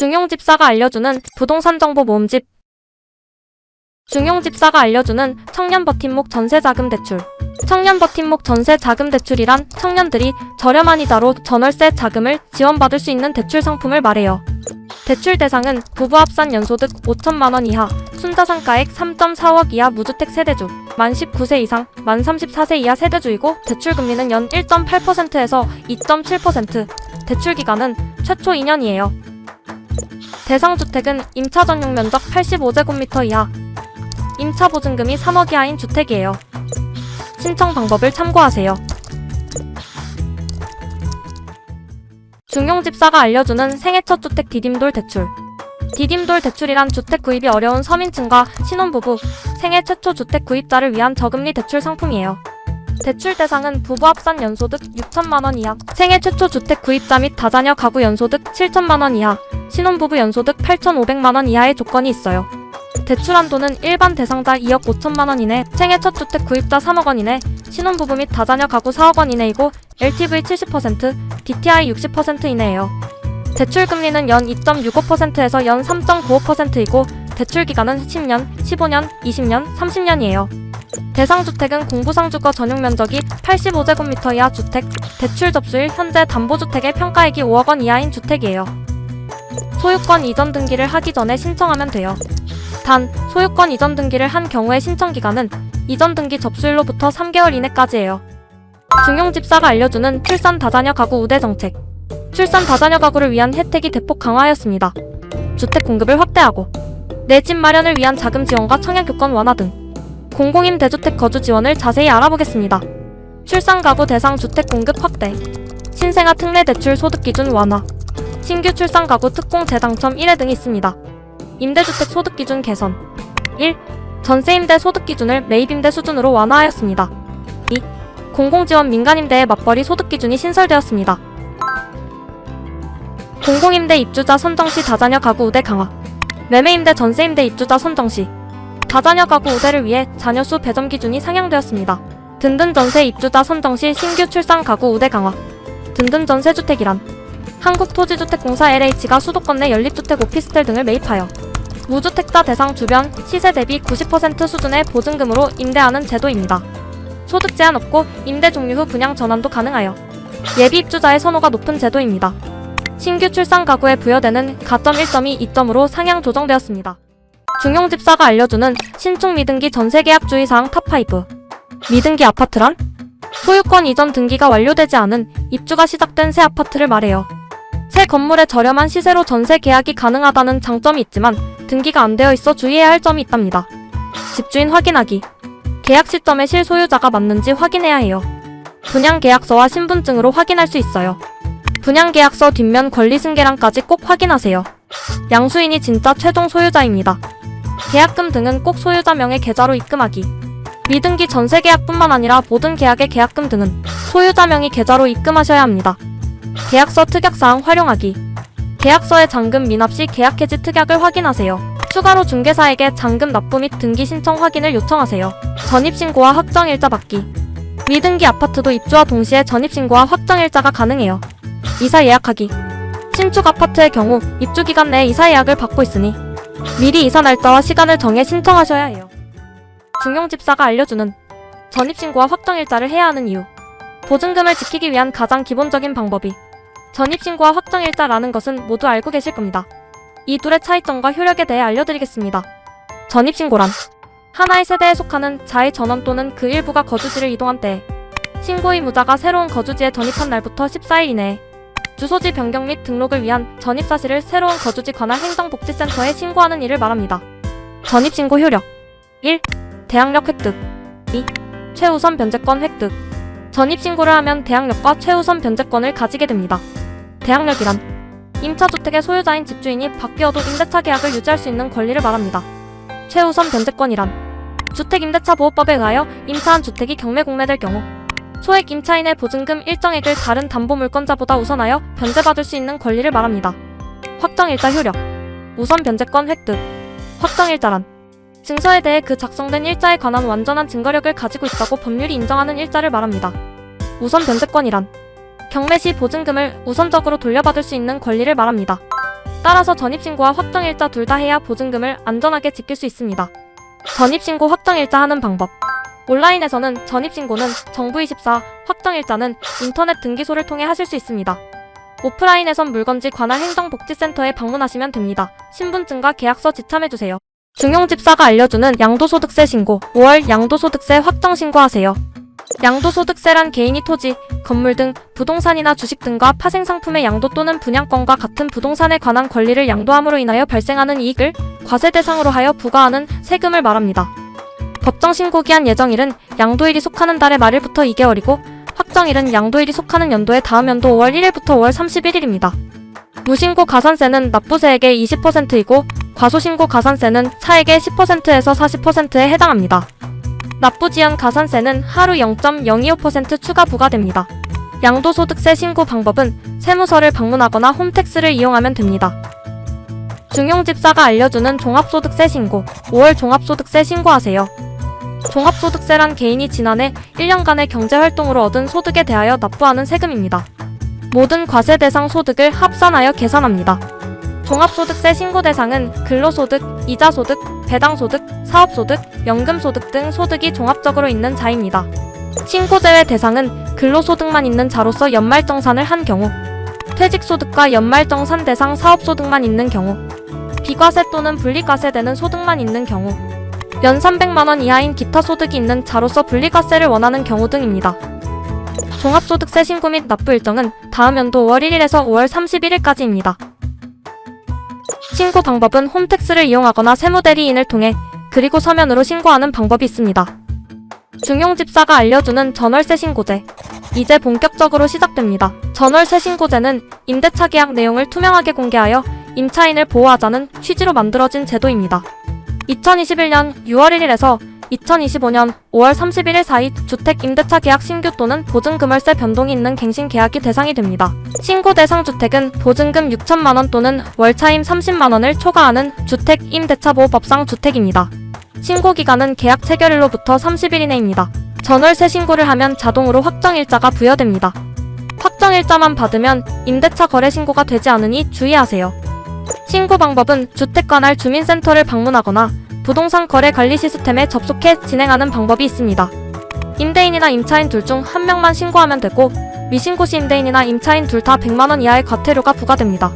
중용집사가 알려주는 부동산 정보 모음집. 중용집사가 알려주는 청년 버팀목 전세자금 대출. 청년 버팀목 전세자금 대출이란 청년들이 저렴한 이자로 전월세 자금을 지원받을 수 있는 대출 상품을 말해요. 대출 대상은 부부 합산 연소득 5천만 원 이하, 순자산가액 3.45억 이하 무주택 세대주, 만 19세 이상, 만 34세 이하 세대주이고 대출 금리는 연 1.8%에서 2.7%, 대출 기간은 최초 2년이에요. 대상 주택은 임차 전용 면적 85제곱미터 이하, 임차 보증금이 3억 이하인 주택이에요. 신청 방법을 참고하세요. 중용집사가 알려주는 생애 첫 주택 디딤돌 대출. 디딤돌 대출이란 주택 구입이 어려운 서민층과 신혼부부, 생애 최초 주택 구입자를 위한 저금리 대출 상품이에요. 대출 대상은 부부 합산 연소득 6천만 원 이하, 생애 최초 주택 구입자 및 다자녀 가구 연소득 7천만 원 이하, 신혼부부 연소득 8,500만 원 이하의 조건이 있어요. 대출 한도는 일반 대상자 2억 5천만 원 이내, 생애 첫 주택 구입자 3억 원 이내, 신혼부부 및 다자녀 가구 4억 원 이내이고 LTV 70%, DTI 60% 이내예요. 대출 금리는 연 2.65%에서 연 3.95%이고 대출 기간은 10년, 15년, 20년, 30년이에요. 대상 주택은 공부상주거 전용 면적이 85제곱미터 이하 주택, 대출 접수일 현재 담보주택의 평가액이 5억 원 이하인 주택이에요. 소유권 이전 등기를 하기 전에 신청하면 돼요. 단, 소유권 이전 등기를 한 경우의 신청 기간은 이전 등기 접수일로부터 3개월 이내까지예요. 중용집사가 알려주는 출산 다자녀 가구 우대 정책. 출산 다자녀 가구를 위한 혜택이 대폭 강화하였습니다. 주택 공급을 확대하고 내 집 마련을 위한 자금 지원과 청약 요건 완화 등 공공임 대주택 거주 지원을 자세히 알아보겠습니다. 출산 가구 대상 주택 공급 확대, 신생아 특례 대출 소득 기준 완화, 신규 출산 가구 특공 재당첨 1회 등이 있습니다. 임대주택 소득 기준 개선. 1. 전세임대 소득 기준을 매입임대 수준으로 완화하였습니다. 2. 공공지원 민간임대의 맞벌이 소득 기준이 신설되었습니다. 공공임대 입주자 선정시 다자녀 가구 우대 강화. 매매임대 전세임대 입주자 선정시 다자녀 가구 우대를 위해 자녀수 배점 기준이 상향되었습니다. 든든전세 입주자 선정시 신규 출산 가구 우대 강화. 든든전세주택이란 한국토지주택공사 LH가 수도권 내 연립주택 오피스텔 등을 매입하여 무주택자 대상 주변 시세 대비 90% 수준의 보증금으로 임대하는 제도입니다. 소득 제한 없고 임대 종료 후 분양 전환도 가능하여 예비 입주자의 선호가 높은 제도입니다. 신규 출산 가구에 부여되는 가점 1점이 2점으로 상향 조정되었습니다. 중용집사가 알려주는 신축 미등기 전세계약 주의사항 탑5. 미등기 아파트란? 소유권 이전 등기가 완료되지 않은 입주가 시작된 새 아파트를 말해요. 새 건물에 저렴한 시세로 전세 계약이 가능하다는 장점이 있지만 등기가 안 되어 있어 주의해야 할 점이 있답니다. 집주인 확인하기. 계약 시점에 실소유자가 맞는지 확인해야 해요. 분양계약서와 신분증으로 확인할 수 있어요. 분양계약서 뒷면 권리승계란까지 꼭 확인하세요. 양수인이 진짜 최종 소유자입니다. 계약금 등은 꼭 소유자 명의 계좌로 입금하기. 미등기 전세계약뿐만 아니라 모든 계약의 계약금 등은 소유자 명의 계좌로 입금하셔야 합니다. 계약서 특약사항 활용하기. 계약서의 잔금 미납 시 계약 해지 특약을 확인하세요. 추가로 중개사에게 잔금 납부 및 등기 신청 확인을 요청하세요. 전입신고와 확정일자 받기. 미등기 아파트도 입주와 동시에 전입신고와 확정일자가 가능해요. 이사 예약하기. 신축 아파트의 경우 입주기간 내에 이사 예약을 받고 있으니 미리 이사 날짜와 시간을 정해 신청하셔야 해요. 중용집사가 알려주는 전입신고와 확정일자를 해야 하는 이유. 보증금을 지키기 위한 가장 기본적인 방법이 전입신고와 확정일자라는 것은 모두 알고 계실 겁니다. 이 둘의 차이점과 효력에 대해 알려드리겠습니다. 전입신고란 하나의 세대에 속하는 자의 전원 또는 그 일부가 거주지를 이동한 때에 신고 의무자가 새로운 거주지에 전입한 날부터 14일 이내에 주소지 변경 및 등록을 위한 전입사실을 새로운 거주지 관할 행정복지센터에 신고하는 일을 말합니다. 전입신고 효력. 1. 대항력 획득. 2. 최우선 변제권 획득. 전입신고를 하면 대항력과 최우선 변제권을 가지게 됩니다. 대항력이란 임차주택의 소유자인 집주인이 바뀌어도 임대차 계약을 유지할 수 있는 권리를 말합니다. 최우선 변제권이란 주택임대차보호법에 의하여 임차한 주택이 경매 공매될 경우 소액 임차인의 보증금 일정액을 다른 담보물권자보다 우선하여 변제받을 수 있는 권리를 말합니다. 확정일자 효력. 우선 변제권 획득. 확정일자란 증서에 대해 그 작성된 일자에 관한 완전한 증거력을 가지고 있다고 법률이 인정하는 일자를 말합니다. 우선 변제권이란 경매 시 보증금을 우선적으로 돌려받을 수 있는 권리를 말합니다. 따라서 전입신고와 확정일자 둘 다 해야 보증금을 안전하게 지킬 수 있습니다. 전입신고 확정일자 하는 방법. 온라인에서는 전입신고는 정부24, 확정일자는 인터넷 등기소를 통해 하실 수 있습니다. 오프라인에선 물건지 관할 행정복지센터에 방문하시면 됩니다. 신분증과 계약서 지참해주세요. 중용집사가 알려주는 양도소득세 신고. 5월 양도소득세 확정신고하세요. 양도소득세란 개인이 토지, 건물 등 부동산이나 주식 등과 파생상품의 양도 또는 분양권과 같은 부동산에 관한 권리를 양도함으로 인하여 발생하는 이익을 과세 대상으로 하여 부과하는 세금을 말합니다. 법정신고기한 예정일은 양도일이 속하는 달의 말일부터 2개월이고 확정일은 양도일이 속하는 연도의 다음 연도 5월 1일부터 5월 31일입니다. 무신고 가산세는 납부세액의 20%이고 과소신고 가산세는 차액의 10%에서 40%에 해당합니다. 납부지연 가산세는 하루 0.025% 추가 부과됩니다. 양도소득세 신고 방법은 세무서를 방문하거나 홈택스를 이용하면 됩니다. 중용집사가 알려주는 종합소득세 신고. 5월 종합소득세 신고하세요. 종합소득세란 개인이 지난해 1년간의 경제활동으로 얻은 소득에 대하여 납부하는 세금입니다. 모든 과세 대상 소득을 합산하여 계산합니다. 종합소득세 신고 대상은 근로소득, 이자소득, 배당소득, 사업소득, 연금소득 등 소득이 종합적으로 있는 자입니다. 신고 제외 대상은 근로소득만 있는 자로서 연말정산을 한 경우, 퇴직소득과 연말정산 대상 사업소득만 있는 경우, 비과세 또는 분리과세되는 소득만 있는 경우, 연 300만원 이하인 기타 소득이 있는 자로서 분리과세를 원하는 경우 등입니다. 종합소득세 신고 및 납부 일정은 다음 연도 5월 1일에서 5월 31일까지입니다. 신고 방법은 홈택스를 이용하거나 세무대리인을 통해 그리고 서면으로 신고하는 방법이 있습니다. 중용집사가 알려주는 전월세 신고제. 이제 본격적으로 시작됩니다. 전월세 신고제는 임대차 계약 내용을 투명하게 공개하여 임차인을 보호하자는 취지로 만들어진 제도입니다. 2021년 6월 1일에서 2025년 5월 31일 사이 주택 임대차 계약 신규 또는 보증금월세 변동이 있는 갱신 계약이 대상이 됩니다. 신고 대상 주택은 보증금 6천만원 또는 월차임 30만원을 초과하는 주택 임대차 보호법상 주택입니다. 신고 기간은 계약 체결일로부터 30일 이내입니다. 전월세 신고를 하면 자동으로 확정일자가 부여됩니다. 확정일자만 받으면 임대차 거래 신고가 되지 않으니 주의하세요. 신고 방법은 주택관할 주민센터를 방문하거나 부동산 거래 관리 시스템에 접속해 진행하는 방법이 있습니다. 임대인이나 임차인 둘 중 한 명만 신고하면 되고 미신고 시 임대인이나 임차인 둘 다 100만원 이하의 과태료가 부과됩니다.